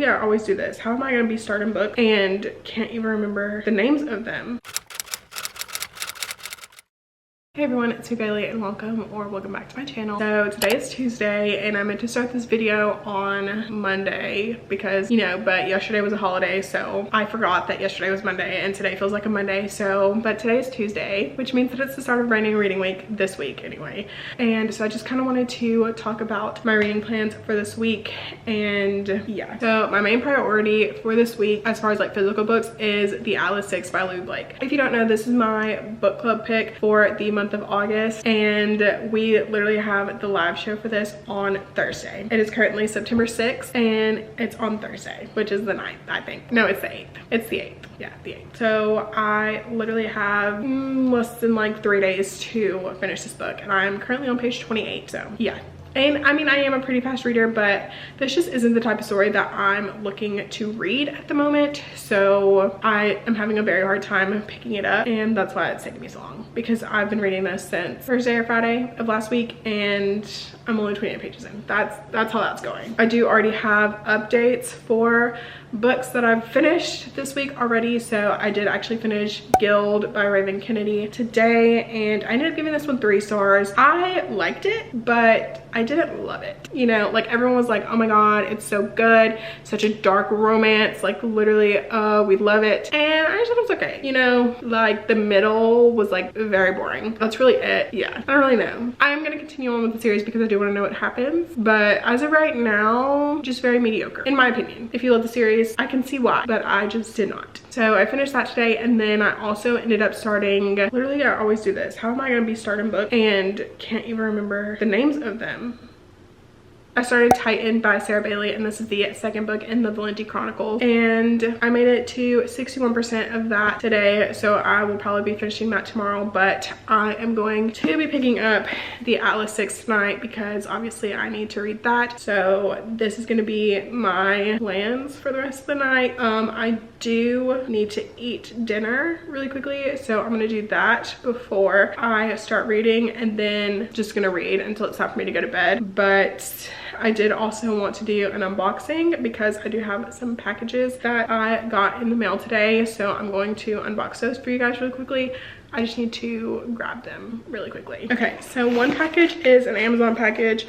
literally I always do this. How am I gonna be starting books and can't even remember the names of them? Hey everyone, it's Bailey and welcome back to my channel. So today is Tuesday and I meant to start this video on Monday because, you know, but yesterday was a holiday, so I forgot that yesterday was Monday and today feels like a Monday. But today is Tuesday, which means that it's the start of brand new reading week this week anyway. And so I just kind of wanted to talk about my reading plans for this week. And yeah, so my main priority for this week as far as like physical books is The Atlas 6 by Lou Blake. If you don't know, this is my book club pick for the month of August, and we literally have the live show for this on Thursday. It is currently September 6th and it's on Thursday, which is the 9th, I think. No, it's the 8th. It's the 8th. Yeah, the 8th. So I literally have less than like 3 days to finish this book and I'm currently on page 28. So yeah. And I mean, I am a pretty fast reader, but this just isn't the type of story that I'm looking to read at the moment. So I am having a very hard time picking it up, and that's why it's taking me so long, because I've been reading this since Thursday or Friday of last week and I'm only 28 pages in. That's how that's going. I do already have updates for books that I've finished this week already. So I did actually finish Guild by Raven Kennedy today and I ended up giving this one 3 stars. I liked it, but I didn't love it. You know, like everyone was like, oh my god, it's so good, such a dark romance, like literally we love it. And I just thought it was okay. You know, like the middle was like very boring. That's really it. Yeah, I don't really know. I'm gonna continue on with the series because I do want to know what happens, but as of right now, just very mediocre in my opinion. If you love the series, I can see why, but I just did not. So I finished that today, and then I also ended up starting, literally I always do this. How am I gonna be starting books and can't even remember the names of them? I started Titan by Sarah Bailey, and this is the second book in the Valenti Chronicles, and I made it to 61% of that today, so I will probably be finishing that tomorrow. But I am going to be picking up the Atlas 6 tonight because obviously I need to read that. So this is going to be my plans for the rest of the night. I do need to eat dinner really quickly, so I'm going to do that before I start reading, and then just going to read until it's time for me to go to bed. But I did also want to do an unboxing because I do have some packages that I got in the mail today, so I'm going to unbox those for you guys really quickly. I just need to grab them really quickly. Okay, so one package is an Amazon package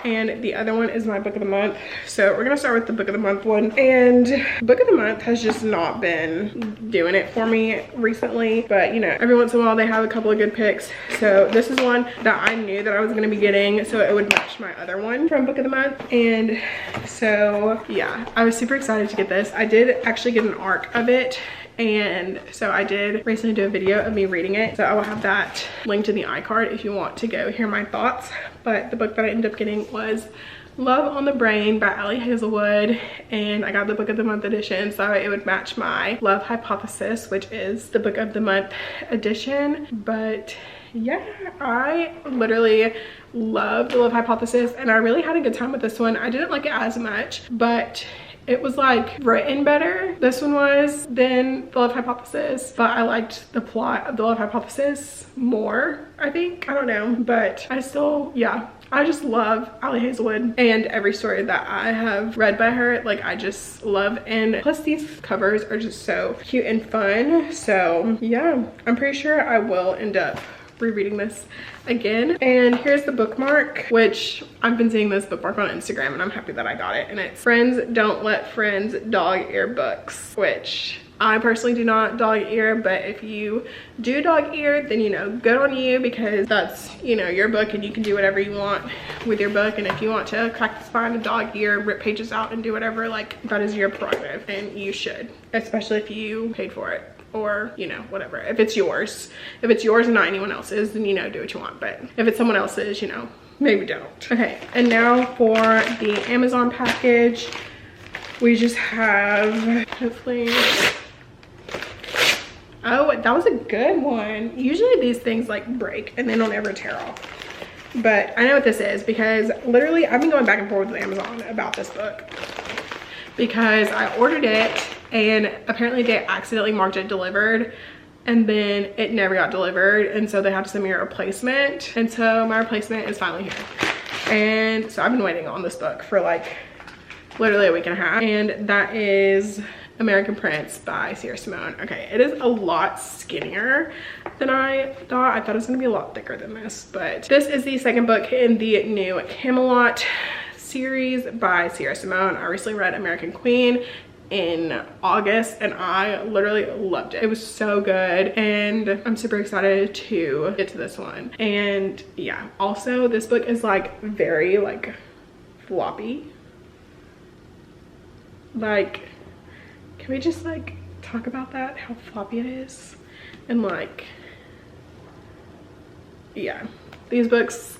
and the other one is my book of the month. So we're gonna start with the book of the month one. And book of the month has just not been doing it for me recently, but you know, every once in a while they have a couple of good picks. So this is one that I knew that I was gonna be getting, so it would match my other one from book of the month. And so yeah, I was super excited to get this. I did actually get an ARC of it, and so I did recently do a video of me reading it, so I will have that linked in the iCard if you want to go hear my thoughts. But the book that I ended up getting was Love on the Brain by Ali Hazelwood, and I got the book of the month edition, so it would match my Love Hypothesis, which is the book of the month edition. But yeah, I literally love the Love Hypothesis and I really had a good time with this one. I didn't like it as much, but it was like written better, this one was, than the Love Hypothesis, but I liked the plot of the Love Hypothesis more, I think. I don't know, but I still, yeah, I just love Ali Hazelwood and every story that I have read by her, like I just love. And plus these covers are just so cute and fun. So yeah, I'm pretty sure I will end up rereading this again. And here's the bookmark, which I've been seeing this bookmark on Instagram and I'm happy that I got it, and it's Friends Don't Let Friends Dog Ear Books, which I personally do not dog ear, but if you do dog ear, then you know, good on you, because that's, you know, your book and you can do whatever you want with your book. And if you want to crack the spine of dog ear, rip pages out and do whatever, like that is your prerogative and you should, especially if you paid for it, or you know, whatever. If it's yours and not anyone else's, then you know, do what you want. But if it's someone else's, you know, maybe don't. Okay, and now for the Amazon package, we just have, hopefully, oh, that was a good one. Usually these things like break and they don't ever tear off, but I know what this is because literally I've been going back and forth with Amazon about this book because I ordered it and apparently they accidentally marked it delivered and then it never got delivered, and so they had to send me a replacement, and so my replacement is finally here. And so I've been waiting on this book for like literally a week and a half, and that is American Prince by Sierra Simone. Okay, it is a lot skinnier than I thought. I thought it was gonna be a lot thicker than this, but this is the second book in the new Camelot series by Sierra Simone. I recently read American Queen in August and I literally loved it. It was so good and I'm super excited to get to this one. And yeah, also this book is like very like floppy. Like, can we just like talk about that, how floppy it is? And like, yeah, these books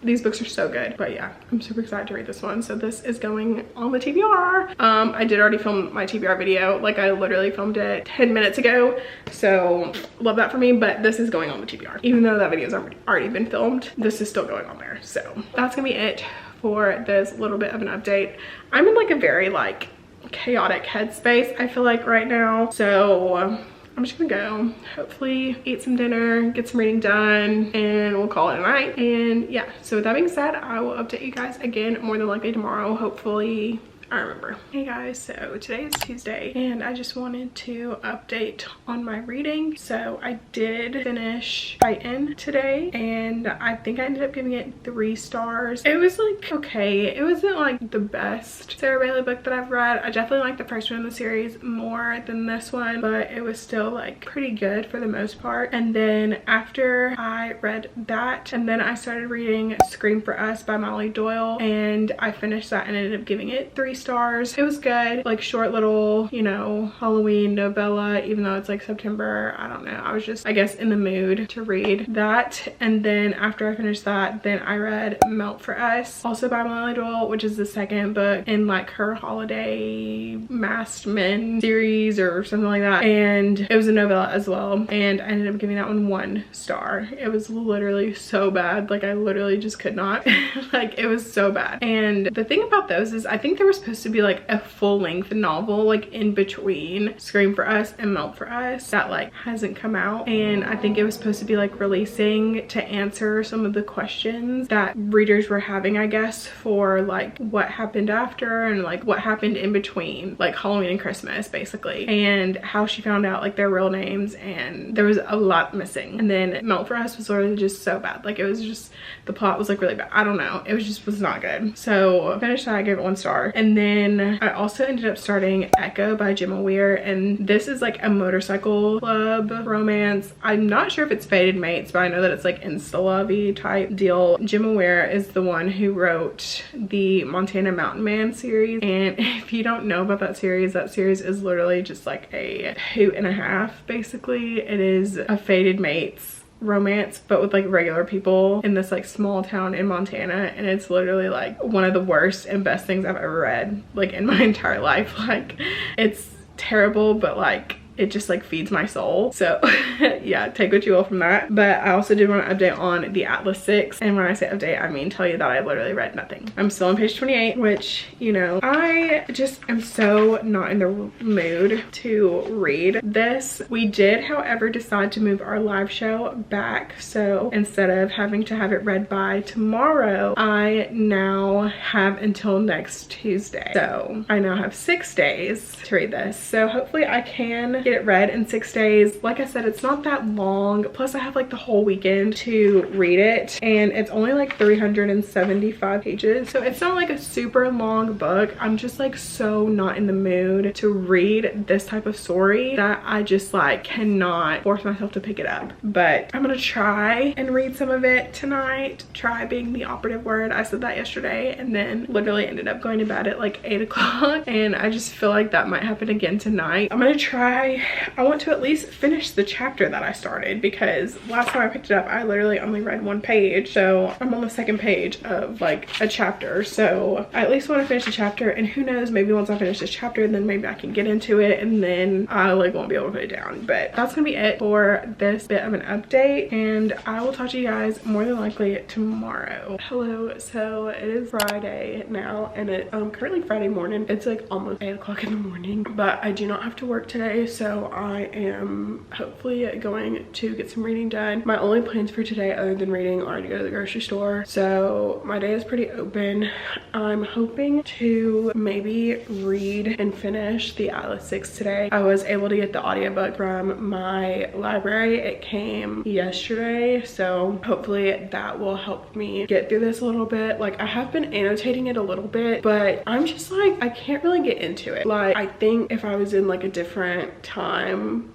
are so good. But yeah, I'm super excited to read this one. So this is going on the TBR. I did already film my TBR video. Like I literally filmed it 10 minutes ago. So love that for me, but this is going on the TBR. Even though that video's already been filmed, this is still going on there. So that's gonna be it for this little bit of an update. I'm in like a very like chaotic headspace, I feel like right now. So I'm just gonna go, hopefully eat some dinner, get some reading done, and we'll call it a night. And yeah, so with that being said, I will update you guys again more than likely tomorrow. Hopefully I remember. Hey guys, so today is Tuesday and I just wanted to update on my reading. So I did finish Titan today and I think I ended up giving it 3 stars. It was like okay, it wasn't like the best Sarah Bailey book that I've read. I definitely like the first one in the series more than this one, but it was still like pretty good for the most part. And then after I read that, and then I started reading Scream for Us by Molly Doyle, and I finished that and ended up giving it 3 stars. It was good, like short little, you know, Halloween novella, even though it's like September. I don't know, I was just I guess in the mood to read that. And then after I finished that, then I read Melt for Us, also by Molly Doyle, which is the second book in like her holiday masked men series or something like that, and it was a novella as well, and I ended up giving that one 1 star. It was literally so bad, like I literally just could not like it was so bad. And the thing about those is I think they were supposed to be like a full-length novel like in between Scream for Us and Melt for Us that like hasn't come out, and I think it was supposed to be like releasing to answer some of the questions that readers were having, I guess, for like what happened after and like what happened in between like Halloween and Christmas basically, and how she found out like their real names, and there was a lot missing. And then Melt for Us was literally just so bad, like it was just, the plot was like really bad. I don't know, it was not good. So I finished that, I gave it 1 star. And then I also ended up starting Echo by Gemma Weir, and this is like a motorcycle club romance. I'm not sure if it's Fated Mates, but I know that it's like Insta-lovey type deal. Gemma Weir is the one who wrote the Montana Mountain Man series, and if you don't know about that series is literally just like a hoot and a half basically. It is a Fated Mates romance but with like regular people in this like small town in Montana, and it's literally like one of the worst and best things I've ever read like in my entire life. Like it's terrible, but like it just like feeds my soul. So yeah, take what you will from that. But I also did want to update on the Atlas 6, and when I say update, I mean tell you that I literally read nothing. I'm still on page 28, which, you know, I just am so not in the mood to read this. We did, however, decide to move our live show back, so instead of having to have it read by tomorrow, I now have until next Tuesday. So I now have 6 days to read this, so hopefully I can get it read in 6 days. Like I said, it's not that long, plus I have like the whole weekend to read it, and it's only like 375 pages, so it's not like a super long book. I'm just like so not in the mood to read this type of story that I just like cannot force myself to pick it up. But I'm gonna try and read some of it tonight. Try being the operative word. I said that yesterday and then literally ended up going to bed at like 8 o'clock, and I just feel like that might happen again tonight. I'm gonna try. I want to at least finish the chapter that I started, because last time I picked it up I literally only read 1 page, so I'm on the 2nd page of like a chapter. So I at least want to finish the chapter, and who knows, maybe once I finish this chapter then maybe I can get into it and then I like won't be able to put it down. But that's gonna be it for this bit of an update, and I will talk to you guys more than likely tomorrow. Hello, so it is Friday now, and it's currently Friday morning. It's like almost 8 o'clock in the morning, but I do not have to work today, so so I am hopefully going to get some reading done. My only plans for today other than reading are to go to the grocery store, so my day is pretty open. I'm hoping to maybe read and finish the Atlas 6 today. I was able to get the audiobook from my library. It came yesterday, so hopefully that will help me get through this a little bit. Like, I have been annotating it a little bit, but I'm just like, I can't really get into it. Like, I think if I was in like a different time,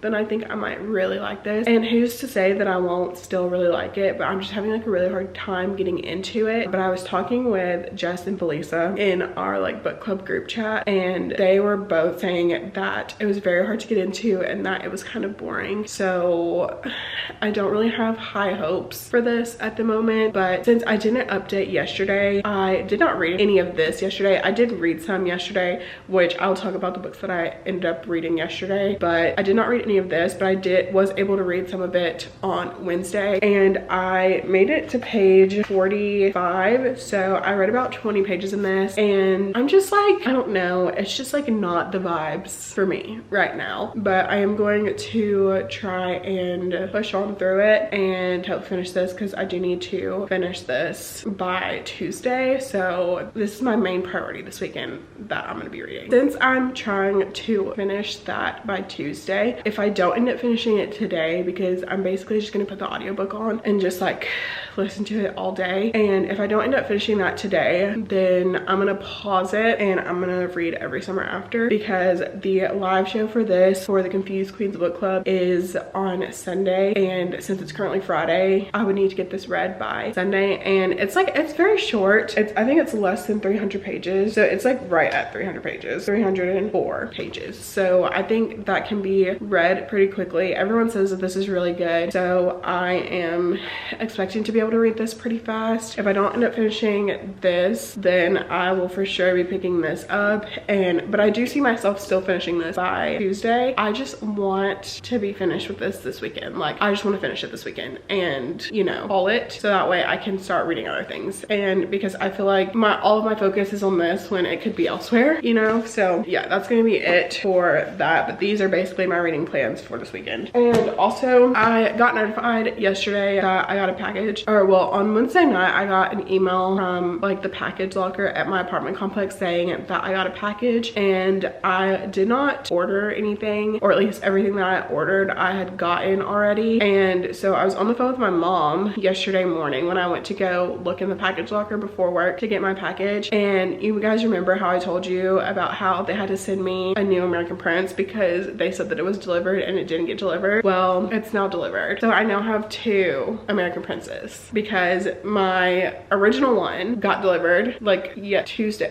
then I think I might really like this. And who's to say that I won't still really like it, but I'm just having like a really hard time getting into it. But I was talking with Jess and Felisa in our like book club group chat, and they were both saying that it was very hard to get into and that it was kind of boring. So I don't really have high hopes for this at the moment, but since I didn't update yesterday, I did not read any of this yesterday. I did read some yesterday, which I'll talk about the books that I ended up reading yesterday, but I did not read any of this, but I was able to read some of it on Wednesday, and I made it to page 45. So I read about 20 pages in this, and I'm just like, I don't know, it's just like not the vibes for me right now, but I am going to try and push on through it and help finish this because I do need to finish this by Tuesday. So this is my main priority this weekend that I'm going to be reading. Since I'm trying to finish that by Tuesday, if I don't end up finishing it today, because I'm basically just going to put the audiobook on and just like listen to it all day, and if I don't end up finishing that today, then I'm gonna pause it and I'm gonna read every summer after, because the live show for this, for the Confused Queens Book Club, is on Sunday, and since it's currently Friday, I would need to get this read by Sunday. And it's like, it's very short. I think it's less than 300 pages, so it's like right at 300 pages, 304 pages. So I think that can be read pretty quickly. Everyone says that this is really good, so I am expecting to be able to read this pretty fast. If I don't end up finishing this, then I will for sure be picking this up, but I do see myself still finishing this by Tuesday. I just want to be finished with this weekend. Like, I just want to finish it this weekend and, you know, haul it, so that way I can start reading other things. And because I feel like all of my focus is on this when it could be elsewhere, you know. So yeah, that's gonna be it for that. But these are basically my reading plans for this weekend. And also, I got notified yesterday that I got a package, or well, on Wednesday night I got an email from like the package locker at my apartment complex saying that I got a package, and I did not order anything, or at least everything that I ordered I had gotten already. And so I was on the phone with my mom yesterday morning when I went to go look in the package locker before work to get my package. And you guys remember how I told you about how they had to send me a new American Prince because they said that it was delivered and it didn't get delivered? Well, it's now delivered. So I now have 2 American Princes, because my original one got delivered like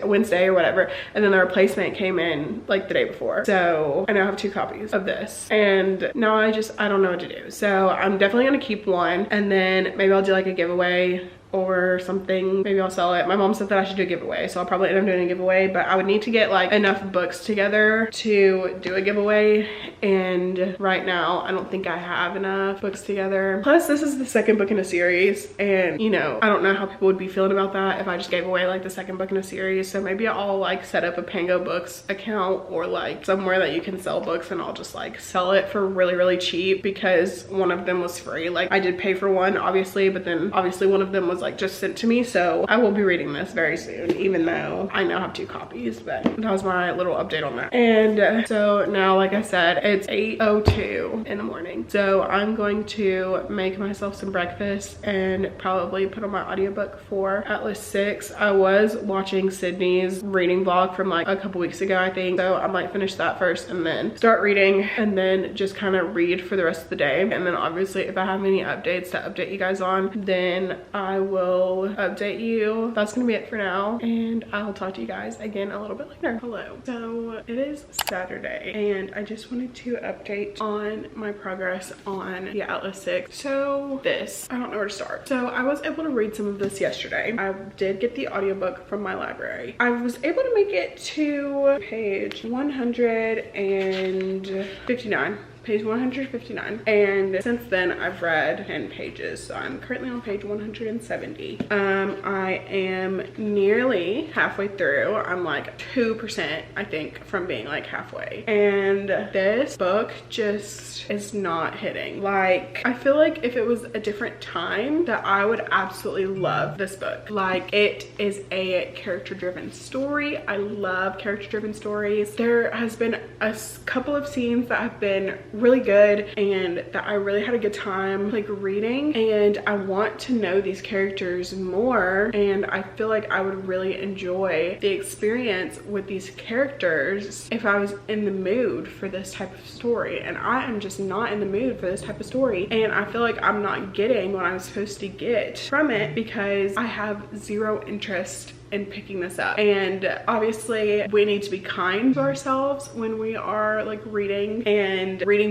Wednesday or whatever, and then the replacement came in like the day before. So I now have 2 copies of this, and now I don't know what to do. So I'm definitely gonna keep one, and then maybe I'll do like a giveaway or something. Maybe I'll sell it. My mom said that I should do a giveaway, so I'll probably end up doing a giveaway, but I would need to get like enough books together to do a giveaway, and right now I don't think I have enough books together. Plus, this is the second book in a series, and you know, I don't know how people would be feeling about that if I just gave away like the second book in a series. So maybe I'll like set up a Pango Books account or like somewhere that you can sell books, and I'll just like sell it for really, really cheap, because one of them was free. Like, I did pay for one obviously, but then obviously one of them was like just sent to me. So I will be reading this very soon, even though I now have 2 copies. But that was my little update on that. And so now, like I said, it's 8:02 in the morning, so I'm going to make myself some breakfast and probably put on my audiobook for Atlas 6. I was watching Sydney's reading vlog from like a couple weeks ago, I think, so I might finish that first and then start reading, and then just kind of read for the rest of the day. And then obviously if I have any updates to update you guys on, then I will update you. That's gonna be it for now, and I'll talk to you guys again a little bit later. Hello. So it is Saturday, and I just wanted to update on my progress on the Atlas 6. So I don't know where to start. So I was able to read some of this yesterday. I did get the audiobook from my library. I was able to make it to page 159. page 159. And since then I've read 10 pages. So I'm currently on page 170. I am nearly halfway through. I'm like 2%, I think, from being like halfway. And this book just is not hitting. Like, I feel like if it was a different time that I would absolutely love this book. Like, it is a character-driven story. I love character-driven stories. There has been a couple of scenes that have been really good and that I really had a good time like reading, and I want to know these characters more, and I feel like I would really enjoy the experience with these characters if I was in the mood for this type of story, and I am just not in the mood for this type of story, and I feel like I'm not getting what I'm supposed to get from it because I have zero interest in picking this up. And obviously we need to be kind to ourselves when we are like reading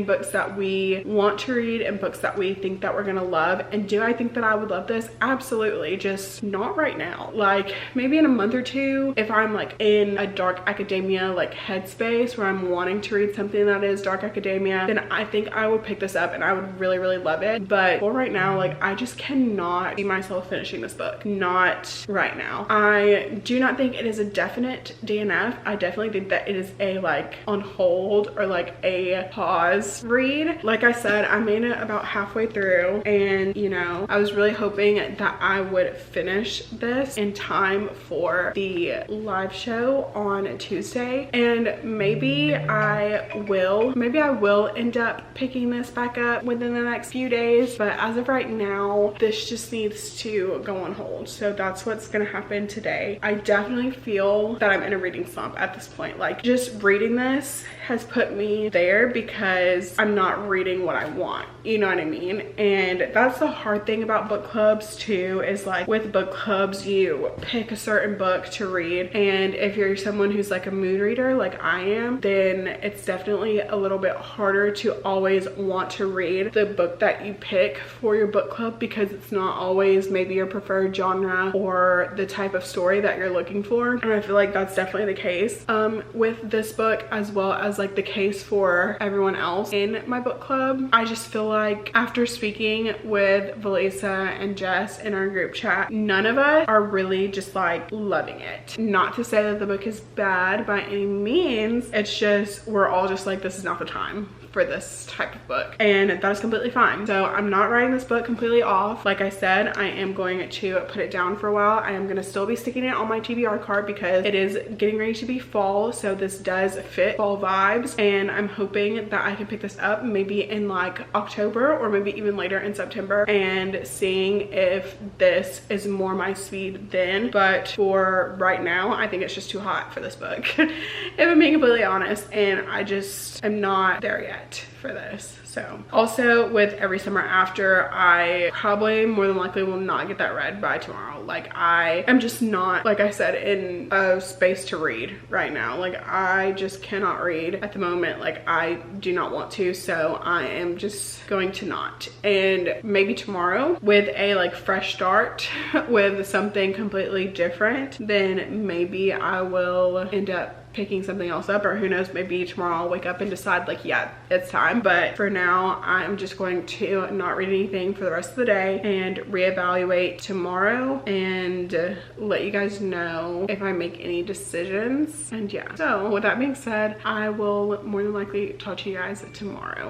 books that we want to read and books that we think that we're gonna love. And do I think that I would love this? Absolutely, just not right now. Like maybe in a month or two, if I'm like in a dark academia like headspace where I'm wanting to read something that is dark academia, then I think I would pick this up and I would really, really love it. But for right now, like I just cannot see myself finishing this book. Not right now. I do not think it is a definite DNF. I definitely think that it is a like on hold or like a pause read. Like I said, I made it about halfway through, and you know, I was really hoping that I would finish this in time for the live show on Tuesday, and maybe I will end up picking this back up within the next few days, but as of right now this just needs to go on hold. So that's what's gonna happen today. I definitely feel that I'm in a reading slump at this point. Like just reading this has put me there because I'm not reading what I want, you know what I mean? And that's the hard thing about book clubs too, is like with book clubs you pick a certain book to read, and if you're someone who's like a mood reader like I am, then it's definitely a little bit harder to always want to read the book that you pick for your book club because it's not always maybe your preferred genre or the type of story that you're looking for. And I feel like that's definitely the case with this book, as well as like the case for everyone else in my book club. I just feel like after speaking with Valisa and Jess in our group chat, none of us are really just like loving it. Not to say that the book is bad by any means, it's just we're all just like, this is not the time for this type of book, and that is completely fine. So I'm not writing this book completely off. Like I said, I am going to put it down for a while. I am going to still be sticking it on my TBR card because it is getting ready to be fall, so this does fit fall vibes, and I'm hoping that I can pick this up maybe in like October or maybe even later in September, and seeing if this is more my speed then. But for right now, I think it's just too hot for this book if I'm being completely honest, and I just am not there yet for this. So also with Every Summer After, I probably more than likely will not get that read by tomorrow. Like I am just not, like I said, in a space to read right now. Like I just cannot read at the moment. Like I do not want to, so I am just going to not. And maybe tomorrow with a like fresh start with something completely different, then maybe I will end up picking something else up, or who knows, maybe tomorrow I'll wake up and decide like, yeah, it's time. But for now, I'm just going to not read anything for the rest of the day and reevaluate tomorrow and let you guys know if I make any decisions. And yeah, so with that being said, I will more than likely talk to you guys tomorrow.